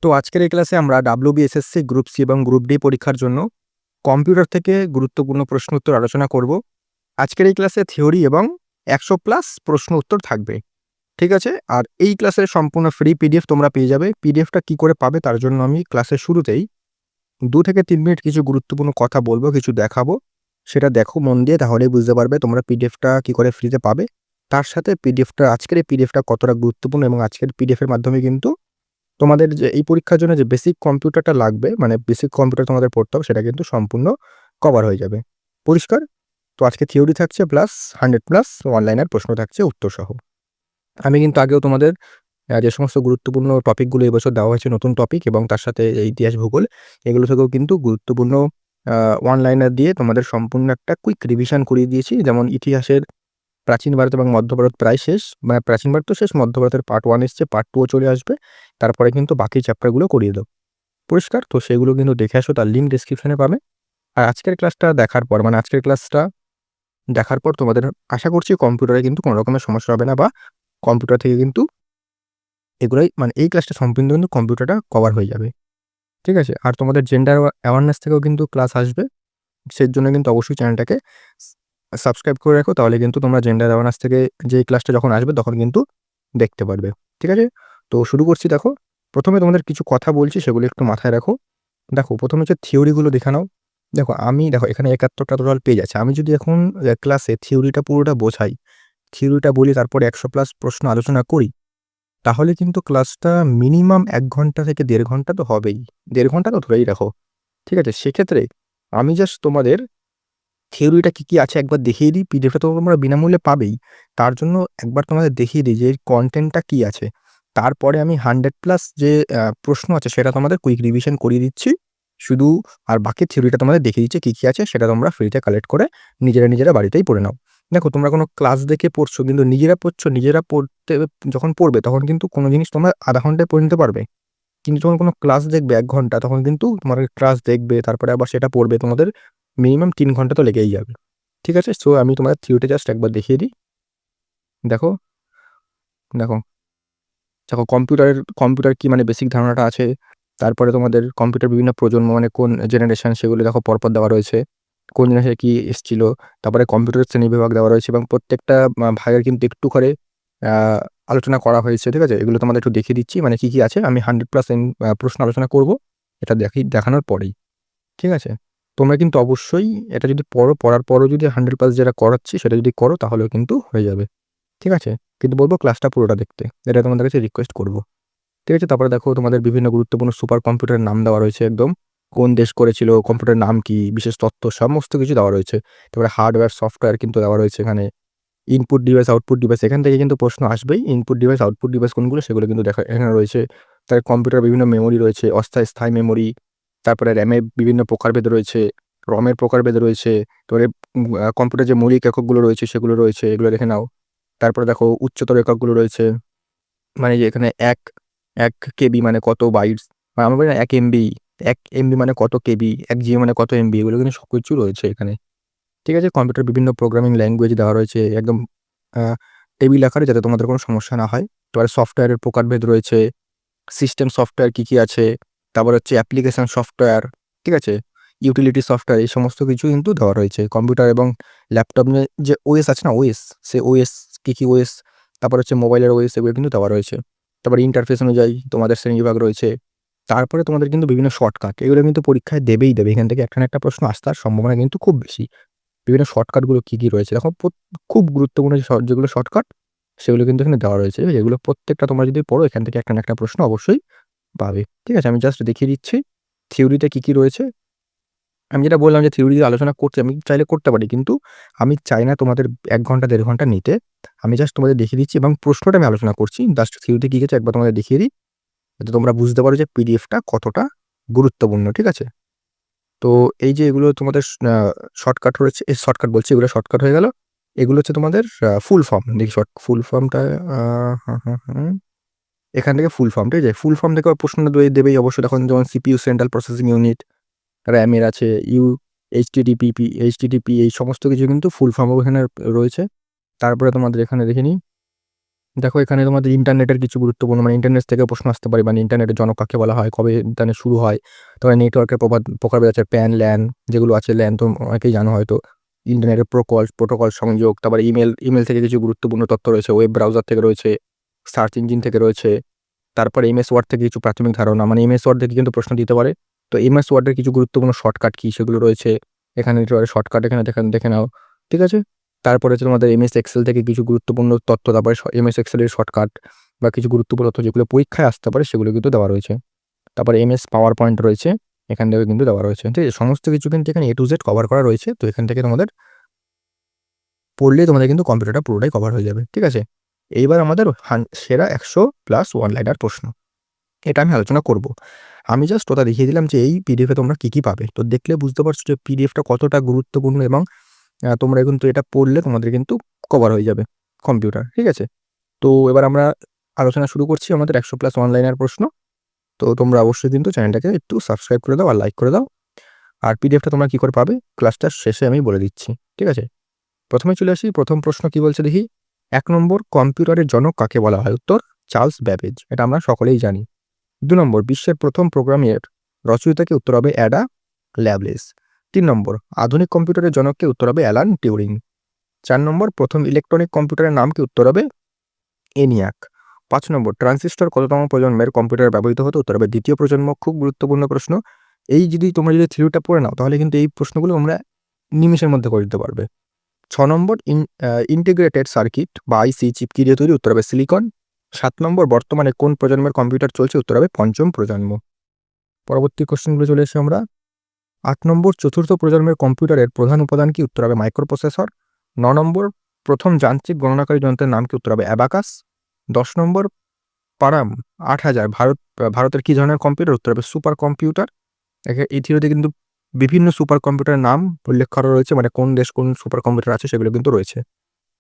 তো আজকের এই ক্লাসে আমরা WBSSC গ্রুপ সি এবং গ্রুপ ডি পরীক্ষার জন্য কম্পিউটার থেকে গুরুত্বপূর্ণ প্রশ্ন উত্তর আলোচনা করব। আজকের এই ক্লাসে থিওরি এবং 100+ প্রশ্ন উত্তর থাকবে। ঠিক আছে? আর এই ক্লাসের সম্পূর্ণ ফ্রি পিডিএফ তোমরা পেয়ে যাবে। পিডিএফটা কি করে পাবে তার জন্য আমি ক্লাসের শুরুতেই 2 থেকে 3 মিনিট কিছু গুরুত্বপূর্ণ কথা বলবো, কিছু দেখাবো। সেটা দেখো মন দিয়ে, তাহলেই বুঝতে পারবে তোমরা পিডিএফটা কি করে ফ্রিতে পাবে। তার সাথে আজকের এই পিডিএফটা কতটা গুরুত্বপূর্ণ এবং আজকের পিডিএফের মাধ্যমে কিন্তু তোমাদের যে এই পরীক্ষার জন্য যে বেসিক কম্পিউটারটা লাগবে, মানে বেসিক কম্পিউটার তোমাদের পড়তে হবে, সেটা কিন্তু সম্পূর্ণ কভার হয়ে যাবে। পরিষ্কার? তো আজকে থিওরি থাকছে প্লাস 100+ অনলাইনের প্রশ্ন থাকছে উত্তরসহ। আমি কিন্তু আগেও তোমাদের যে সমস্ত গুরুত্বপূর্ণ টপিকগুলো এবছর দেওয়া হয়েছে নতুন টপিক এবং তার সাথে এই ইতিহাস, ভূগোল, এগুলো থেকেও কিন্তু গুরুত্বপূর্ণ ওয়ান-লাইনার দিয়ে তোমাদের সম্পূর্ণ একটা কুইক রিভিশন করিয়ে দিয়েছি। যেমন ইতিহাসের প্রাচীন ভারত এবং মধ্য ভারত প্রায় শেষ, মানে প্রাচীন ভারত তো শেষ, মধ্য ভারতের পার্ট 1 এসছে, পার্ট 2 ও চলে আসবে। তারপরে কিন্তু বাকি চ্যাপ্টারগুলো করিয়ে দেব। পরিষ্কার? তো সেগুলো কিন্তু দেখে আসো, তার লিঙ্ক ডেসক্রিপশনে পাবে। আর আজকের ক্লাসটা দেখার পর, মানে আজকের ক্লাসটা দেখার পর তোমাদের আশা করছি কম্পিউটারে কিন্তু কোনো রকমের সমস্যা হবে না, বা কম্পিউটার থেকে কিন্তু এগুলোই, মানে এই ক্লাসটা সম্পূর্ণ কিন্তু কম্পিউটারটা কভার হয়ে যাবে। ঠিক আছে? আর তোমাদের জেন্ডার অ্যাওয়ারনেস থেকেও কিন্তু ক্লাস আসবে। সেজন্য কিন্তু অবশ্যই চ্যানেলটাকে সাবস্ক্রাইব করে রাখো, তাহলে কিন্তু তোমরা জেন্ডার অ্যাওয়ারনেস থেকে যে ক্লাসটা যখন আসবে তখন কিন্তু দেখতে পারবে। ঠিক আছে? তো শুরু করছি। দেখো, প্রথমে তোমাদের কিছু কথা বলছি, সেগুলো একটু মাথায় রাখো। দেখো, প্রথমে হচ্ছে থিওরিগুলো দেখে নাও। দেখো এখানে ৭১টা টোটাল পেজ আছে। আমি যদি এখন ক্লাসে থিওরিটা পুরোটা বোঝাই, থিওরিটা বলি, তারপরে 100+ প্রশ্ন আলোচনা করি, তাহলে কিন্তু ক্লাসটা মিনিমাম ১ ঘন্টা থেকে ১.৫ ঘন্টা তো হবেই। ১.৫ ঘন্টা তো ধরেই রাখো। ঠিক আছে? সেক্ষেত্রে আমি জাস্ট তোমাদের থিওরিটা কি আছে একবার দেখিয়ে দিই। পিডিএফটা তো তোমরা বিনামূল্যে পাবেই। তার জন্য একবার তোমাদের দেখিয়ে দিই যে এর কনটেন্টটা কি আছে। তারপরে আমি 100+ যে প্রশ্ন আছে সেটা তোমাদের কুইক রিভিশন করিয়ে দিচ্ছি। শুধু আর বাকি থিওরিটা তোমাদের দেখিয়ে দিচ্ছি কি আছে, সেটা তোমরা ফ্রিতে কালেক্ট করে নিজেরা বাড়িতেই পড়ে নাও। দেখো, তোমরা কোনো ক্লাস দেখে পড়ছো, কিন্তু নিজেরা পড়ছো, নিজেরা পড়তে যখন পড়বে তখন কিন্তু কোনো জিনিস তোমরা আধা ঘন্টায় পড়ে নিতে পারবে। কিন্তু যখন কোনো ক্লাস দেখবে ১ ঘন্টা, তখন কিন্তু তোমার ক্লাস দেখবে, তারপরে আবার সেটা পড়বে, তোমাদের মিনিমাম ৩ ঘন্টা তো লেগেই যাবে। ঠিক আছে? সো আমি তোমাদের থিওরিটা জাস্ট একবার দেখিয়ে দিই। দেখো, দেখো, দেখো, কম্পিউটার কি, মানে বেসিক ধারণাটা আছে। তারপরে তোমাদের কম্পিউটার বিভিন্ন প্রজন্ম, মানে কোন জেনারেশন, সেগুলো দেখো পরপর দেওয়া রয়েছে। কোন জেনারেশনে কি এসছিল। তারপরে কম্পিউটারের শ্রেণীবিভাগ দেওয়া রয়েছে এবং প্রত্যেকটা ভাগের কিন্তু একটু করে আ আলোচনা করা হয়েছে। ঠিক আছে? এগুলো তোমাদের একটু দেখিয়ে দিচ্ছি, মানে কি আছে। আমি 100+ প্রশ্ন আলোচনা করব। এটা দেখানোর পরেই। ঠিক আছে? তোমরা কিন্তু অবশ্যই এটা যদি পড়ার পরও যদি 100+ যেটা করাচ্ছি সেটা যদি করো, তাহলেও কিন্তু হয়ে যাবে। ঠিক আছে? কিন্তু বলব ক্লাসটা পুরোটা দেখতে। এটা তোমাদের কাছে রিকোয়েস্ট করব। ঠিক আছে? তারপরে দেখো, তোমাদের বিভিন্ন গুরুত্বপূর্ণ সুপার কম্পিউটারের নাম দেওয়া রয়েছে একদম। কোন দেশ করেছিল, কম্পিউটারের নাম কি, বিশেষ তথ্য, সমস্ত কিছু দেওয়া রয়েছে। তারপরে হার্ডওয়্যার, সফটওয়্যার কিন্তু দেওয়া রয়েছে এখানে। ইনপুট ডিভাইস, আউটপুট ডিভাইস, এখান থেকে কিন্তু প্রশ্ন আসবেই। ইনপুট ডিভাইস, আউটপুট ডিভাইস কোনগুলো সেগুলো কিন্তু এখানে রয়েছে। তার কম্পিউটারের বিভিন্ন মেমোরি রয়েছে, অস্থায়ী, স্থায়ী মেমোরি। তারপরে র‍্যামের বিভিন্ন প্রকারভেদ রয়েছে, রমের প্রকারভেদ রয়েছে। তারপরে কম্পিউটার যে মৌলিক এককগুলো রয়েছে সেগুলো রয়েছে, এগুলো দেখে নাও। তারপরে দেখো উচ্চতর এককগুলো রয়েছে। মানে যে এখানে ১ কেবি মানে কত বাইটস, বা আমরা বলি না ১ এমবি, ১ এমবি মানে কত কেবি, ১ জিবি মানে কত এমবি, এগুলো কিন্তু সবকিছু রয়েছে এখানে। ঠিক আছে? কম্পিউটার বিভিন্ন প্রোগ্রামিং ল্যাঙ্গুয়েজ দেওয়া রয়েছে একদম আ টেবিল আকারে, যাতে তোমাদের কোনো সমস্যা না হয়। তারপরে সফটওয়্যারের প্রকারভেদ রয়েছে, সিস্টেম সফটওয়্যার কি আছে, তারপর হচ্ছে অ্যাপ্লিকেশন সফটওয়্যার, ঠিক আছে? ইউটিলিটি সফটওয়্যার, এই সমস্ত কিছু কিন্তু দেওয়া রয়েছে। কম্পিউটার এবং ল্যাপটপ নিয়ে যে ওএস আছে না, ওএস, সে ওএস কি ওএস, তারপর হচ্ছে মোবাইলের ওএস, এগুলো কিন্তু দেওয়া রয়েছে। তারপরে ইন্টারফেস অনুযায়ী তোমাদের শ্রেণীবিভাগ রয়েছে। তারপরে তোমাদের কিন্তু বিভিন্ন শর্টকাট, এগুলো কিন্তু পরীক্ষায় দেবে। এখান থেকে একটা না একটা প্রশ্ন আসার সম্ভাবনা কিন্তু খুব বেশি। বিভিন্ন শর্টকাটগুলো কি রয়েছে দেখো, খুব গুরুত্বপূর্ণ যে যেগুলো শর্টকাট, সেগুলো কিন্তু এখানে দেওয়া রয়েছে। এগুলো প্রত্যেকটা তোমরা যদি পড়ো, এখান থেকে একটা না একটা প্রশ্ন অবশ্যই পাবে। ঠিক আছে? আমি জাস্ট দেখিয়ে দিচ্ছি থিওরিতে কি রয়েছে। আমি যেটা বললাম যে থিওরি দিয়ে আলোচনা করতে আমি চাইলে করতে পারি। কিন্তু আমি চাই না তোমাদের ১ ঘন্টা ১.৫ ঘন্টা নিতে। আমি জাস্ট তোমাদের দেখিয়ে দিচ্ছি এবং প্রশ্নটা আমি আলোচনা করছি। জাস্ট থিওরিতে কি আছে একবার তোমাদের দেখিয়ে দিই, যাতে তোমরা বুঝতে পারো যে পিডিএফটা কতটা গুরুত্বপূর্ণ। ঠিক আছে? তো এই যে এগুলো তোমাদের শর্টকাট রয়েছে, শর্টকাট বলছি, এগুলো শর্টকাট হয়ে গেল। এগুলো হচ্ছে তোমাদের ফুল ফর্ম। দেখি ফুল ফর্মটা, আ হা, হা, হা। এখান থেকে ফুল ফর্ম, ঠিক আছে? ফুল ফর্ম থেকে প্রশ্নটা দেবেই অবশ্যই। এখন যেমন সিপিইউ, সেন্ট্রাল প্রসেসিং ইউনিট, র‍্যামের আছে, এইচটিটিপি, এই সমস্ত কিছু কিন্তু ফুল ফর্মও এখানে রয়েছে। তারপরে তোমাদের এখানে দেখে নিই, দেখো এখানে তোমাদের ইন্টারনেটের কিছু গুরুত্বপূর্ণ মানে ইন্টারনেট থেকে প্রশ্ন আসতে পারে, মানে ইন্টারনেটের জনক কাকে বলা হয়, কবে ইন্টারনেট শুরু হয়, তারপরে নেটওয়ার্কের প্রকারভেদ আছে, প্যান ল্যান যেগুলো আছে, ল্যান তো অনেকেই জানো হয়তো, ইন্টারনেটের প্রোটোকল সংযোগ, তারপরে ইমেল থেকে কিছু গুরুত্বপূর্ণ তথ্য রয়েছে, ওয়েব ব্রাউজার থেকে রয়েছে, সার্চ ইঞ্জিন থেকে রয়েছে, তারপরে এমএস ওয়ার্ড থেকে কিছু প্রাথমিক ধারণা, মানে এমএস ওয়ার্ড থেকে কিন্তু প্রশ্ন দিতে পারে। তো এমএস ওয়ার্ডের কিছু গুরুত্বপূর্ণ শর্টকাট কি সেগুলো রয়েছে এখানে, শর্টকাট এখানে দেখে নাও, ঠিক আছে। তারপরে হচ্ছে তোমাদের এমএস এক্সেল থেকে কিছু গুরুত্বপূর্ণ তথ্য, তারপরে এমএস এক্সেলের শর্টকাট বা কিছু গুরুত্বপূর্ণ তথ্য যেগুলো পরীক্ষায় আসতে পারে সেগুলো কিন্তু দেওয়া রয়েছে। তারপরে এমএস পাওয়ার পয়েন্ট রয়েছে, এখান থেকে কিন্তু দেওয়া রয়েছে, ঠিক আছে। সমস্ত কিছু কিন্তু এখানে A to Z কভার করা রয়েছে। তো এখান থেকে তোমাদের পড়লেই তোমাদের কিন্তু কম্পিউটারটা পুরোটাই কভার হয়ে যাবে, ঠিক আছে। এইবার আমাদের সেরা 100+ ওয়ান লাইনার প্রশ্ন, এটা আমি আলোচনা করব। আমি জাস্ট ওটা দেখিয়ে দিলাম যে এই পিডিএফে তোমরা কী পাবে। তো দেখলে বুঝতে পারছো যে পিডিএফটা কতটা গুরুত্বপূর্ণ, এবং তোমরা কিন্তু এটা পড়লে তোমাদের কিন্তু কভার হয়ে যাবে কম্পিউটার, ঠিক আছে। তো এবার আমরা আলোচনা শুরু করছি আমাদের 100+ ওয়ান লাইনার প্রশ্ন। তো তোমরা অবশ্যই কিন্তু চ্যানেলটাকে একটু সাবস্ক্রাইব করে দাও আর লাইক করে দাও। আর পিডিএফটা তোমরা কী করে পাবে ক্লাসটার শেষে আমি বলে দিচ্ছি, ঠিক আছে। প্রথমে চলে আসি, প্রথম প্রশ্ন কি বলছে দেখি। 1 নম্বর, কম্পিউটারের জনক কাকে বলা হয়? উত্তর চার্লস ব্যাবেজ, এটা আমরা সকলেই জানি। 2 নম্বর, বিশ্বের প্রথম প্রোগ্রামের রচয়িতাকে? উত্তর হবে অ্যাডা ল্যাভলেস। 3 নম্বর, আধুনিক কম্পিউটারের জনককে? উত্তর হবে অ্যালান টিউরিং। 4 নম্বর, প্রথম ইলেকট্রনিক কম্পিউটারের নাম কি? উত্তর হবে এনিয়াক। 5 নম্বর, ট্রানজিস্টর কততম প্রজন্মের কম্পিউটারে ব্যবহৃত হতো? উত্তর হবে দ্বিতীয় প্রজন্ম। খুব গুরুত্বপূর্ণ প্রশ্ন। তোমরা যদি থিওরিটা পড়ে নাও তাহলে কিন্তু এই প্রশ্নগুলো তোমরা নিমেষের মধ্যে করে দিতে পারবে। 6 নম্বর, ইন্টিগ্রেটেড সার্কিট বা আইসি চিপ কি দিয়ে তৈরি? উত্তর হবে সিলিকন। 7 নম্বর, বর্তমানে কোন প্রজন্মের কম্পিউটার চলছে? উত্তর হবে পঞ্চম প্রজন্ম। পরবর্তী কোশ্চেনগুলো চলে এসেছি আমরা। 8 নম্বর, চতুর্থ প্রজন্মের কম্পিউটারের প্রধান উপাদান কি? উত্তর হবে মাইক্রোপ্রসেসর। 9 নম্বর, প্রথম যান্ত্রিক গণনাকারী যন্ত্রের নাম কি? উত্তর হবে অ্যাবাকাস। 10 নম্বর, পারাম 8000 ভারতের কি ধরনের কম্পিউটার? উত্তর হবে সুপার কম্পিউটার। এই থিওরিতে কিন্তু বিভিন্ন সুপার কম্পিউটারের নাম উল্লেখ করা রয়েছে, মানে কোন দেশ কোন সুপার কম্পিউটার আছে সেগুলো কিন্তু রয়েছে।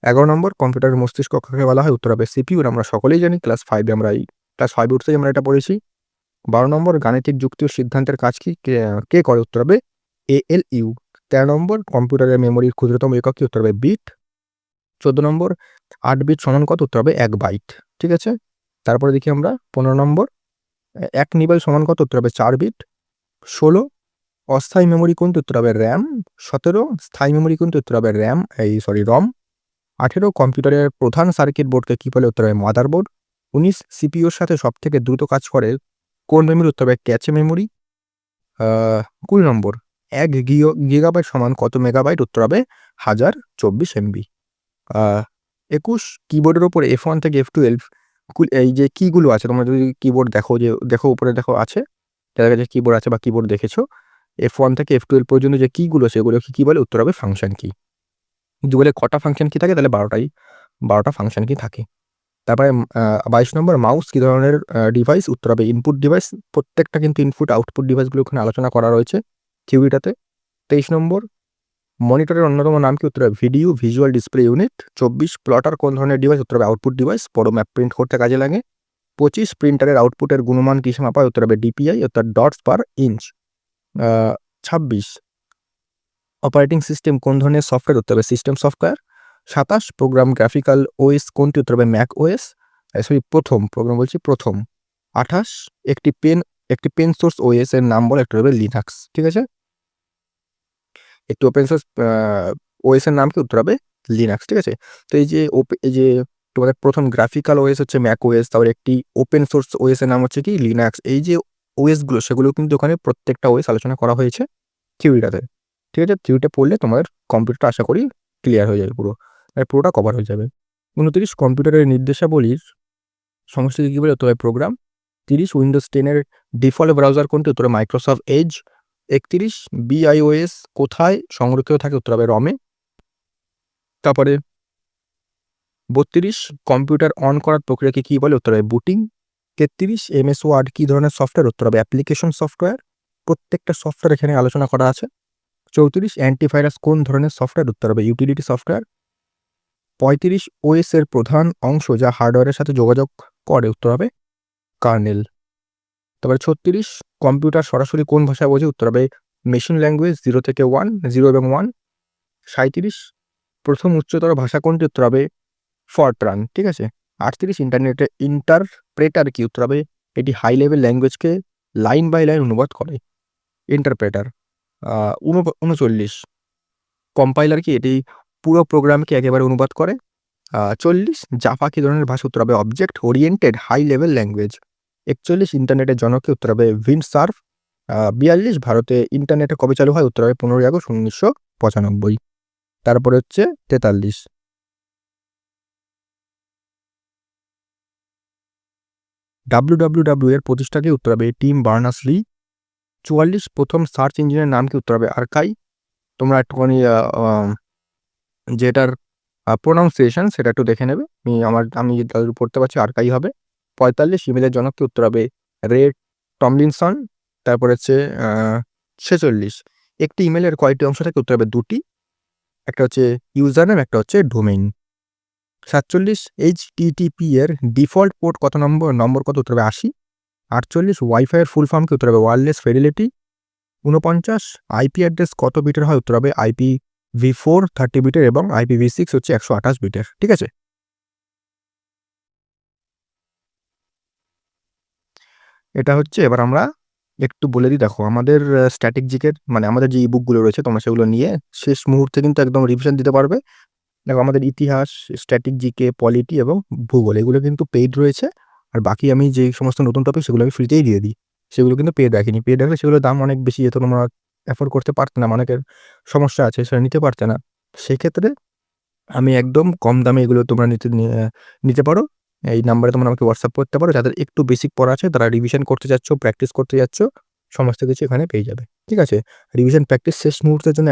11 নম্বর, কম্পিউটারের মস্তিষ্ক কাকে বলা হয়? উত্তর হবে সিপিইউ, আমরা সকলেই জানি, ক্লাস 5 উঠতেই আমরা এটা পড়েছি। 12 নম্বর, গাণিতিক যুক্তি ও সিদ্ধান্তের কাজ কি কে করে? উত্তর হবে ALU। 13 নম্বর, কম্পিউটারের মেমোরির ক্ষুদ্রতম একক কি? উত্তর হবে বিট। 14 নম্বর, 8 বিট সমান কত? উত্তর হবে 1 বাইট, ঠিক আছে। তারপরে দেখি আমরা 15 নম্বর, 1 নিবেল সমান কত? উত্তর হবে 4 বিট। 16, অস্থায়ী মেমোরি কোনটি? উত্তর হবে র্যাম। 17, স্থায়ী মেমোরি কোনটি? উত্তর হবে রম। 18, কম্পিউটারের প্রধান সার্কিট বোর্ডকে কি বলে? উত্তর হবে মাদারবোর্ড। 19, সিপিইউর সাথে সবথেকে দ্রুত কাজ করে কোন মেমোরি? উত্তর হবে ক্যাচে মেমোরি। 20 নম্বর, 1 গিগাবাইট সমান কত মেগাবাইট? উত্তর হবে 1024 MB। 21, কিবোর্ডের ওপর F1 থেকে F12 এই যে কিগুলো আছে, তোমরা যদি কিবোর্ড দেখো উপরে দেখো আছে, যাদের কাছে কিবোর্ড আছে বা কিবোর্ড দেখেছো, F1 থেকে F12 পর্যন্ত যে কিগুলো সেগুলো কি বলে? উত্তর হবে ফাংশন কি। যদি বলে কটা ফাংশন কি থাকে, তাহলে 12টা ফাংশন কি থাকে। তারপরে 22 নম্বর, মাউস কি ধরনের ডিভাইস? উত্তর হবে ইনপুট ডিভাইস। প্রত্যেকটা কিন্তু ইনপুট আউটপুট ডিভাইসগুলো ওখানে আলোচনা করা রয়েছে থিওরিটাতে। 23 নম্বর, মনিটরের অন্যতম নাম কি? উত্তর হবে ভিজুয়াল ডিসপ্লে ইউনিট। 24, প্লটার কোন ধরনের ডিভাইস? উত্তর হবে আউটপুট ডিভাইস, বড় ম্যাপ প্রিন্ট করতে কাজে লাগে। 25, প্রিন্টারের আউটপুটের গুণমান কিসে মাপা হয়? উত্তর হবে DPI, অর্থাৎ dots per inch. 26, operating system কোন ধরনের সফটওয়্যার? উত্তর হবে system software. 27, program graphical OS কোনটি? উত্তর হবে ম্যাক ওএস। প্রথম প্রোগ্রাম বলছি প্রথম। 28, একটি পেন সোর্স ওএস এর নাম বলে? একটা হবে লিনাক্স, ঠিক আছে। একটি ওপেন সোর্স ওএস এর নাম কি? উত্তর হবে লিনাক্স, ঠিক আছে। তো এই যে তোমাদের প্রথম গ্রাফিক্যাল ওএস হচ্ছে ম্যাক ওএস, তারপর একটি ওপেন সোর্স ওএস এর নাম হচ্ছে কি? লিনাক্স। এই যে ওএসগুলো সেগুলো কিন্তু ওখানে প্রত্যেকটা ওএস আলোচনা করা হয়েছে থিওরিটাতে, ঠিক আছে। থিওরিটা পড়লে তোমাদের কম্পিউটারটা আশা করি ক্লিয়ার হয়ে যাবে, পুরোটা কভার হয়ে যাবে। 29, কম্পিউটারের নির্দেশাবলীর সমষ্টিকে কী বলে? উত্তর হবে প্রোগ্রাম। 30, উইন্ডোজ 10 এর ডিফল্ট ব্রাউজার কোনটি? উত্তর হবে মাইক্রোসফট এজ। 31, BIOS কোথায় সংরক্ষিত থাকে? উত্তর হবে রমে। তারপরে 32, কম্পিউটার অন করার প্রক্রিয়াকে কী বলে? উত্তর হবে বুটিং। 33, MS ওয়ার্ড কী ধরনের সফটওয়্যার? উত্তর হবে অ্যাপ্লিকেশন সফটওয়্যার। প্রত্যেকটা সফটওয়্যার এখানে আলোচনা করা আছে। 34, অ্যান্টিভাইরাস কোন ধরনের সফটওয়্যার? উত্তর হবে ইউটিলিটি সফটওয়্যার। 35, OS এর প্রধান অংশ যা হার্ডওয়্যারের সাথে যোগাযোগ করে? উত্তর হবে কার্নেল। তারপরে 36, কম্পিউটার সরাসরি কোন ভাষায় বোঝে? উত্তর হবে মেশিন ল্যাঙ্গুয়েজ 0 থেকে 1, 0 এবং 1। 37, প্রথম উচ্চতর ভাষা কোনটি? উত্তর হবে ফরট্রান, ঠিক আছে। 38 ইন্টারপ্রেটার কি? উত্তর হবে এটি হাই লেভেল ল্যাঙ্গুয়েজকে লাইন বাই লাইন অনুবাদ করে। ইন্টারপ্রেটার। 39 কম্পাইলার কি? এটি পুরো প্রোগ্রামকে একেবারে অনুবাদ করে। 40 জাভা কি ধরনের ভাষা? উত্তর হবে object oriented high level language. 41 ইন্টারনেটের জনক কি? উত্তর হবে উইন্ডসার্ফ। 42 ভারতে ইন্টারনেটে কবে চালু হয়? উত্তর হবে 15 আগস্ট 1995। তারপরে হচ্ছে 43 WWW এর প্রতিষ্ঠাতা কি? উত্তর হবে টিম বার্নার্স-লি। 44 প্রথম সার্চ ইঞ্জিনের নাম কি? উত্তর হবে আর্কাই। তোমরা একটুখানি যেটার প্রোনাউন্সিয়েশন সেটা একটু দেখে নেবে। আমি যতদূর পড়তে পারছি আর্কাই হবে। 45 ইমেলের জনক কি? উত্তর হবে রে টমলিনসন। তারপরে হচ্ছে 46 একটি ইমেলের কয়টি অংশ থাকে? উত্তর হবে 2টি। একটা হচ্ছে ইউজার নেম, একটা হচ্ছে ডোমেইন। 47 HTTP এর ডিফল্ট পোর্ট কত নম্বর কত? উত্তর হবে 80। 48 ওয়াইফাই এর ফুল ফর্ম কি? উত্তর হবে ওয়্যারলেস ফিডেলিটি। 49 আইপি অ্যাড্রেস কত বিটের হয়? উত্তর হবে IPv4 30 বিটের এবং IPv6 হচ্ছে 128 বিটের। ঠিক আছে? এটা হচ্ছে এবার আমরা একটু বলে দিই। দেখো আমাদের স্ট্যাটিক জিকের মানে আমাদের যে ইবুকগুলো রয়েছে তোমরা সেগুলো নিয়ে শেষ মুহূর্তে কিন্তু একদম রিভিশন দিতে পারবে। দেখো আমাদের ইতিহাস, স্ট্যাটিক জিকে, পলিটি এবং ভূগোল এগুলো কিন্তু পেইড রয়েছে। আর বাকি আমি যে সমস্ত নতুন টপিক সেগুলো আমি ফ্রিতেই দিয়ে দিই। সেগুলো কিন্তু পেইড রাখিনি। পেইড রাখলে সেগুলোর দাম অনেক বেশি যেত, তোমরা অ্যাফোর্ড করতে পারতে না, অনেকের সমস্যা আছে সেটা নিতে পারতে না। সেক্ষেত্রে আমি একদম কম দামে এগুলো তোমরা নিতে পারো। এই নাম্বারে তোমরা আমাকে হোয়াটসঅ্যাপ করতে পারো। যাদের একটু বেসিক পড়া আছে, তারা রিভিশন করতে যাচ্ছ, প্র্যাকটিস করতে যাচ্ছ, সমস্ত কিছু এখানে পেয়ে যাবে। ঠিক আছে? রিভিশন প্র্যাকটিস শেষ মুহূর্তের জন্য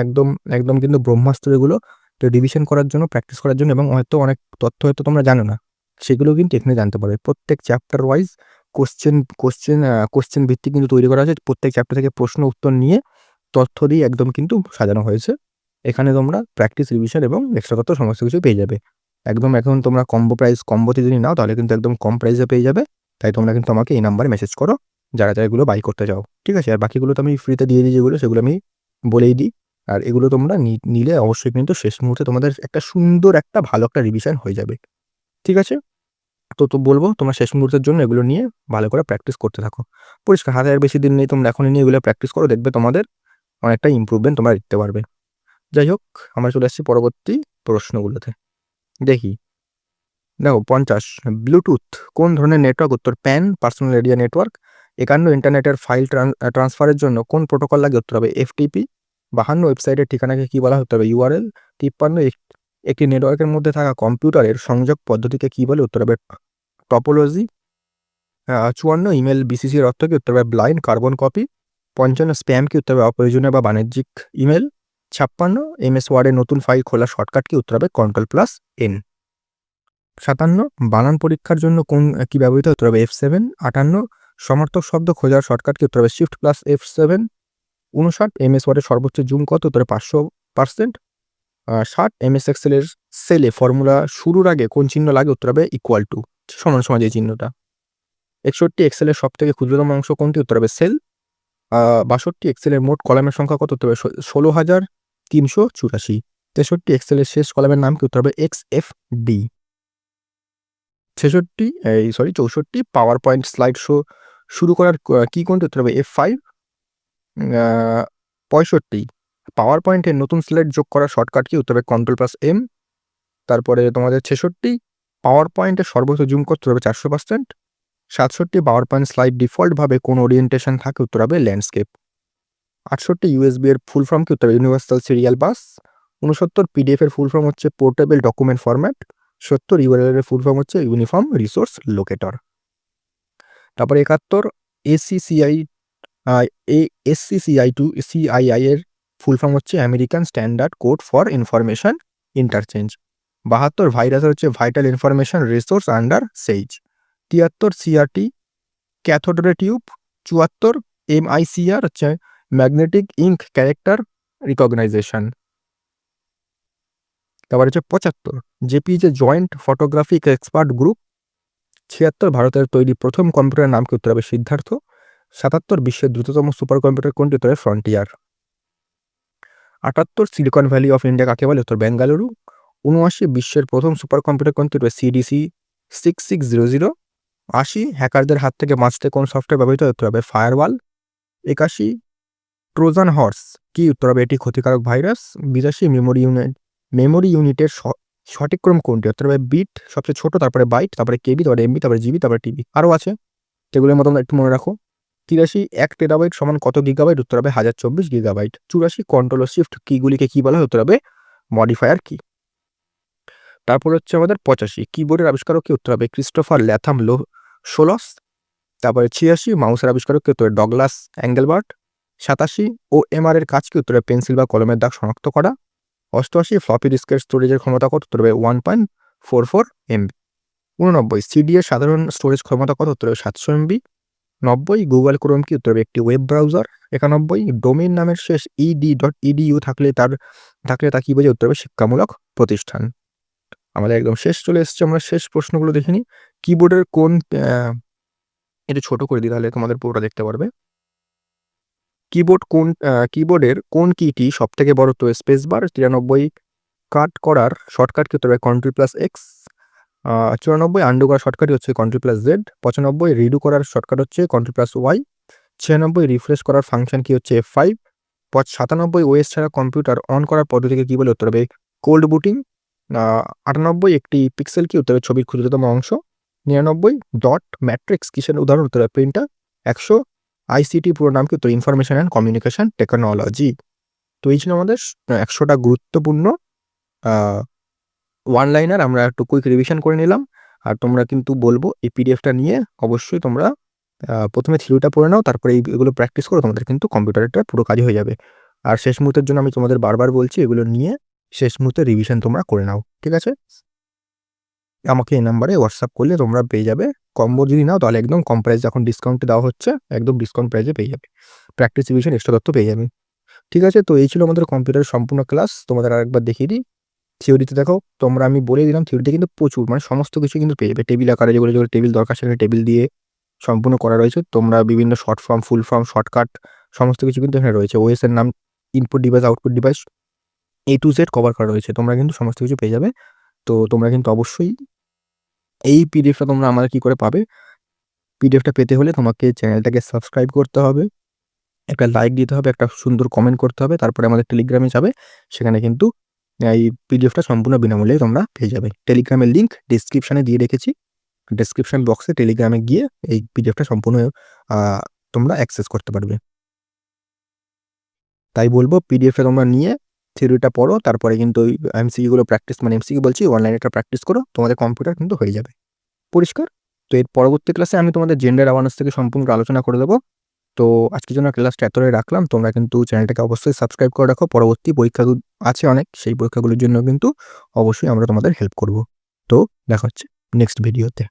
একদম কিন্তু ব্রহ্মাস্ত্র এগুলো। তো রিভিশন করার জন্য, প্র্যাকটিস করার জন্য এবং হয়তো অনেক তথ্য হয়তো তোমরা জানো না, সেগুলো কিন্তু এখানে জানতে পারবে। প্রত্যেক চ্যাপ্টার ওয়াইজ কোশ্চেন ভিত্তিক কিন্তু তৈরি করা আছে। প্রত্যেক চ্যাপ্টার থেকে প্রশ্ন উত্তর নিয়ে তথ্য দিয়ে একদম কিন্তু সাজানো হয়েছে। এখানে তোমরা প্র্যাকটিস, রিভিশন এবং এক্সট্রা তথ্য সমস্ত কিছু পেয়ে যাবে। একদম এখন তোমরা কম্বোতে যদি নাও তাহলে কিন্তু একদম কম প্রাইসে পেয়ে যাবে। তাই তোমরা কিন্তু আমাকে এই নাম্বারে মেসেজ করো যারা এগুলো বাই করতে চাও। ঠিক আছে? আর বাকিগুলো তো আমি ফ্রিতে দিয়ে দিই, যেগুলো সেগুলো আমি বলেই দিই। আর এগুলো তোমরা নিলে অবশ্যই কিন্তু শেষ মুহূর্তে তোমাদের একটা সুন্দর ভালো একটা রিভিশন হয়ে যাবে। ঠিক আছে? তো বলবো তোমরা শেষ মুহূর্তের জন্য এগুলো নিয়ে ভালো করে প্র্যাকটিস করতে থাকো। পরিষ্কার, হাতে আর বেশি দিন নেই, তোমরা এখনই নিয়ে এগুলো প্র্যাকটিস করো, দেখবে তোমাদের অনেকটা ইমপ্রুভমেন্ট তোমরা দেখতে পারবে। যাই হোক, আমরা চলে আসছি পরবর্তী প্রশ্নগুলোতে। দেখি। দেখো 50 ব্লুটুথ কোন ধরনের নেটওয়ার্ক? উত্তর প্যান, পার্সোনাল এরিয়া নেটওয়ার্ক। 51 ইন্টারনেটের ফাইল ট্রান্সফারের জন্য কোন প্রোটোকল লাগে? উত্তর হবে FTP। 52 ওয়েবসাইটের ঠিকানাকে কি বলা? উত্তর হবে URL। 53 একটি নেটওয়ার্কের মধ্যে থাকা কম্পিউটারের সংযোগ পদ্ধতিকে কি বলে? উত্তর হবে টপোলজি। 54 ইমেল BCC এর অর্থ কি? উত্তর হবে ব্লাইন্ড কার্বন কপি। 55 স্প্যাম কি? উত্তর হবে অপ্রয়োজনীয় বা বাণিজ্যিক ইমেল। 56 MS ওয়ার্ডের নতুন ফাইল খোলার শর্টকাট কি? উত্তর হবে Ctrl+N। 57 বানান পরীক্ষার জন্য কি ব্যবহৃত? উত্তর হবে F7। 58 সমার্থক শব্দ খোঁজার শর্টকাট কি? উত্তর হবে Shift+F7। 59 MS ওয়ার্ডের সর্বোচ্চ জুম কত? উত্তরে 500%। 60 MS এক্সেলের সেলে ফর্মুলা শুরুর আগে কোন চিহ্ন লাগে? উত্তর হবে ইকুয়াল টু, সমান সমান যে চিহ্নটা। 61 এক্সেলের সব থেকে ক্ষুদ্রতম অংশ কোনটি? উত্তর হবে সেল। 62 এক্সেলের মোট কলামের সংখ্যা কত? উত্তর হবে 16,384। 63 এক্সেলের শেষ কলামের নাম কি? উত্তর হবে XFD। 64 power point slide show শুরু করার কি কোনটি? উত্তর হবে F5। 65 পাওয়ার পয়েন্টের নতুন স্লাইড যোগ করার শর্টকাট কি? উত্তর হবে Ctrl+M। তারপরে তোমাদের 66 পাওয়ার পয়েন্টের সর্বোচ্চ জুম করতে হবে 400%। 67 পাওয়ার পয়েন্ট স্লাইড ডিফল্টভাবে কোন ওরিয়েন্টেশন থাকে? উত্তর হবে ল্যান্ডস্কেপ। 68 USB এর ফুল ফর্ম কি? উত্তর হবে ইউনিভার্সাল সিরিয়াল বাস। 69 PDF এর ফুল ফর্ম হচ্ছে পোর্টেবল ডকুমেন্ট ফরম্যাট। 70 URL এর ফুল ফর্ম হচ্ছে ইউনিফর্ম রিসোর্স লোকেটর। তারপরে 71 SCCI টু CII এর ফুল ফর্ম হচ্ছে American standard code for information interchange. 72 virus হচ্ছে vital information resource under siege. 73 CRT cathode ray tube. 74 MICR হচ্ছে magnetic ink character recognition. তারপর হচ্ছে 75 JPEG joint photographic expert group. 76 ভারতের তৈরি প্রথম কম্পিউটারের নাম কি? উত্তর হবে সিদ্ধার্থ। 77 বিশ্বের দ্রুততম সুপার কম্পিউটার কোনটি? উত্তর হবে frontier. 78 Silicon Valley of India কাকে বলে? উত্তর বেঙ্গালুরু। 79 বিশ্বের প্রথম সুপার কম্পিউটার কোনটি? CDC 6600। 80 হ্যাকারদের হাত থেকে বাঁচতে কোন সফটওয়্যার ব্যবহৃত হয়? উত্তর হবে ফায়ারওয়াল। 81 ট্রোজান হর্স কি? উত্তর হবে এটি ক্ষতিকারক ভাইরাস। 82 মেমোরি ইউনিটের সঠিক ক্রম কোনটি? উত্তর হবে বিট সবচেয়ে ছোট, তারপরে বাইট, তারপরে কেবি, তারপরে এমবি, তারপরে জিবি, তারপরে টিবি। আরও আছে, সেগুলোর মতো একটু মনে রাখো। 83 1 টেরাবাইট সমান কত গিগাবাইট? উত্তর হবে 1024 গিগাবাইট। 84 কন্ট্রোল ও শিফট কিগুলিকে কি বলা হয়? উত্তর হবে মডিফায়ার কি। তারপর হচ্ছে আমাদের 85 কিবোর্ডের আবিষ্কারক কি? উত্তর হবে ক্রিস্টোফার ল্যাথাম সোলস। তারপরে 86 মাউসের আবিষ্কারক কি? উত্তর হবে ডগলাস অ্যাঙ্গেলবার্ট। 87 ও এমআর এর কাজ কি? উত্তর হবে পেন্সিল বা কলমের দাগ শনাক্ত করা। 88 ফ্লপি ডিস্কের স্টোরেজের ক্ষমতা কত? উত্তর হবে 1.44 এমবি। 89 সিডি এর সাধারণ স্টোরেজ ক্ষমতা কত? উত্তর হবে 700 এমবি। 90 গুগল ক্রোম কি? উত্তর হবে একটি ওয়েব ব্রাউজার। 91 ডোমেইন নামের শেষ ed.edu থাকলে তা কি বোঝায়? উত্তর হবে শিক্ষামূলক প্রতিষ্ঠান। আমাদের একদম শেষ চলে এসেছে, আমরা শেষ প্রশ্নগুলো দেখে নিই। কিবোর্ডের কোন এটা ছোট করে দিই তাহলে তোমাদের পুরোটা দেখতে পারবে। কিবোর্ডের কোন কিটি সবথেকে বড়? তো স্পেস বার। 93 কাট করার শর্টকাট কি? উত্তর হবে Ctrl+X। 94 আন্ডু করার শর্টকাট হচ্ছে Ctrl+Z। 95 রিডু করার শর্টকাট হচ্ছে Ctrl+Y। 96 রিফ্রেশ করার ফাংশন কি? হচ্ছে F5। 97 ওএস ছাড়া কম্পিউটার অন করার পদ্ধতিকে কি বলে? উত্তর হবে কোল্ড বুটিং। 98 একটি পিক্সেল কি? উত্তর হবে ছবির ক্ষুদ্রতম অংশ। 99 ডট ম্যাট্রিক্স কিসের উদাহরণ? উত্তর হবে প্রিন্টার। 100 আইসিটি পুরো নাম কি? উত্তর ইনফরমেশন অ্যান্ড কমিউনিকেশন টেকনোলজি। তো এই ছিল আমাদের 100টা গুরুত্বপূর্ণ ওয়ান লাইনার। আমরা একটু কুইক রিভিশন করে নিলাম। আর তোমরা কিন্তু বলবো এই পিডিএফটা নিয়ে অবশ্যই তোমরা প্রথমে থিওরিটা পড়ে নাও, তারপরে এগুলো প্র্যাকটিস করো, তোমাদের কিন্তু কম্পিউটারটা পুরো কাজই হয়ে যাবে। আর শেষ মুহূর্তের জন্য আমি তোমাদের বারবার বলছি এগুলো নিয়ে শেষ মুহূর্তে রিভিশন তোমরা করে নাও, ঠিক আছে? আমাকে এই নাম্বারে হোয়াটসঅ্যাপ করলে তোমরা পেয়ে যাবে। কম্বো যদি নাও তাহলে একদম কম প্রাইসে, এখন ডিসকাউন্টে দেওয়া হচ্ছে, একদম ডিসকাউন্ট প্রাইসে পেয়ে যাবে। প্র্যাকটিস রিভিশন এক্সট্রা তথ্য পেয়ে যাবে, ঠিক আছে? তো এই ছিল আমাদের কম্পিউটারের সম্পূর্ণ ক্লাস। তোমাদের আরেকবার দেখিয়ে দিই। থিওরিতে দেখো তোমরা, আমি বলে দিলাম থিওরিতে কিন্তু প্রচুর মানে সমস্ত কিছু কিন্তু পেয়ে যাবে। টেবিল আকারে যেগুলো টেবিল দরকার সেখানে টেবিল দিয়ে সম্পূর্ণ করা রয়েছে। তোমরা বিভিন্ন short form, full form, shortcut সমস্ত কিছু কিন্তু এখানে রয়েছে। ওএস এর নাম, input device, output device, A to Z cover করা রয়েছে। তোমরা কিন্তু সমস্ত কিছু পেয়ে যাবে। তো তোমরা কিন্তু অবশ্যই এই পিডিএফটা তোমরা আমাদের কি করে পাবে? পিডিএফটা পেতে হলে তোমাকে চ্যানেলটাকে সাবস্ক্রাইব করতে হবে, একটা লাইক দিতে হবে, একটা সুন্দর কমেন্ট করতে হবে, তারপরে আমাদের টেলিগ্রামে যাবে। সেখানে কিন্তু এই পিডিএফটা সম্পূর্ণ বিনামূল্যে তোমরা পেয়ে যাবে। টেলিগ্রামের লিঙ্ক ডেসক্রিপশনে দিয়ে রেখেছি। ডেসক্রিপশন বক্সে টেলিগ্রামে গিয়ে এই পিডিএফটা সম্পূর্ণ তোমরা অ্যাক্সেস করতে পারবে। তাই বলবো পিডিএফটা তোমরা নিয়ে থিওরিটা পড়ো, তারপরে কিন্তু ওই এমসিকিউগুলো প্র্যাকটিস, মানে এমসিকিউ বলছি, অনলাইনে একটা প্র্যাকটিস করো, তোমাদের কম্পিউটার কিন্তু হয়ে যাবে। পরিষ্কার? তো এর পরবর্তী ক্লাসে আমি তোমাদের জেন্ডার অ্যাওয়ারনেস থেকে সম্পূর্ণ আলোচনা করে দেবো। তো আজকের জন্য ক্লাসটা এতটাই রাখলাম। তোমরা কিন্তু চ্যানেলটাকে অবশ্যই সাবস্ক্রাইব করে রাখো। পরবর্তী পরীক্ষা আছে অনেক, সেই পরীক্ষাগুলোর জন্য কিন্তু অবশ্যই আমরা তোমাদের হেল্প করব। তো দেখা হচ্ছে নেক্সট ভিডিওতে।